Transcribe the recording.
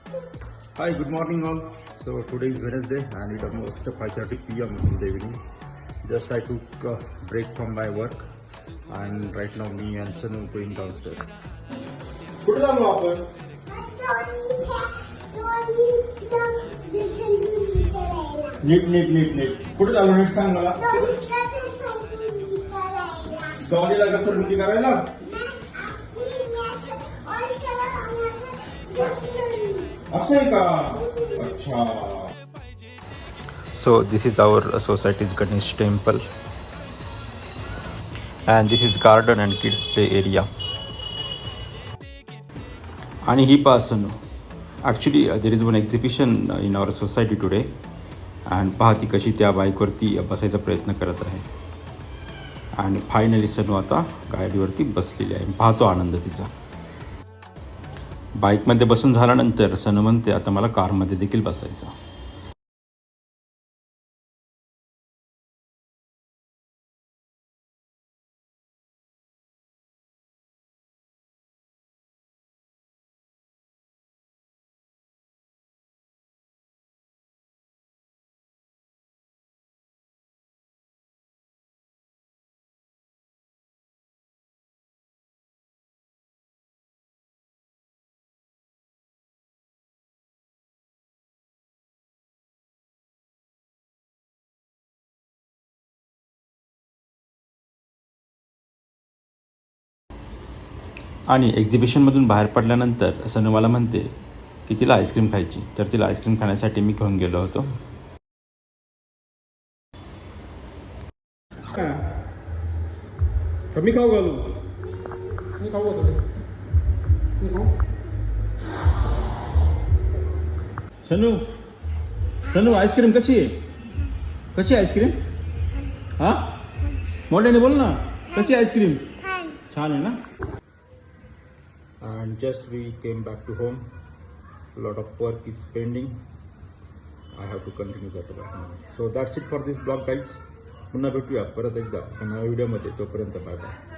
Hi, good morning all. So today is Wednesday and it's almost 5:30 p.m. in the evening. Just I took a break from my work and right now me and Sanu going downstairs. कुठे जाऊ आपण? नीट कुठे चालू नीट सांग मला. डॉलीला घसरगुंडी करायला. असं आहे का? अच्छा. So this is our society's Ganesh temple and this is garden and kids play area. आणि ही पासन actually there is one exhibition in our society today आणि पहा ती कशी त्या बाईकवरती बसायचा प्रयत्न करत आहे आणि फायनली सनू आता गाडीवरती बसलेली आहे. पाहतो आनंद तिचा. बाईकमध्ये बसून झाल्यानंतर सनू म्हणते आता मला कारमध्ये देखील बसायचं. आणि एक्झिबिशनमधून बाहेर पडल्यानंतर सनू मला म्हणते की तिला आईस्क्रीम खायची, तर तिला आईस्क्रीम खाण्यासाठी मी घेऊन गेलो होतो. मी खाऊ घालू. मी खाऊ घालू. सनू सनू आईस्क्रीम कशी आहे? कशी आईस्क्रीम? हा मोठ्याने बोल ना. कशी आईस्क्रीम? छान आहे ना. And just we came back to home. A lot of work is pending. I have to continue that right now. So that's it for this vlog guys. पुन्हा भेटूया परत एकदा नव्या व्हिडिओमध्ये. तोपर्यंत बाय बाय.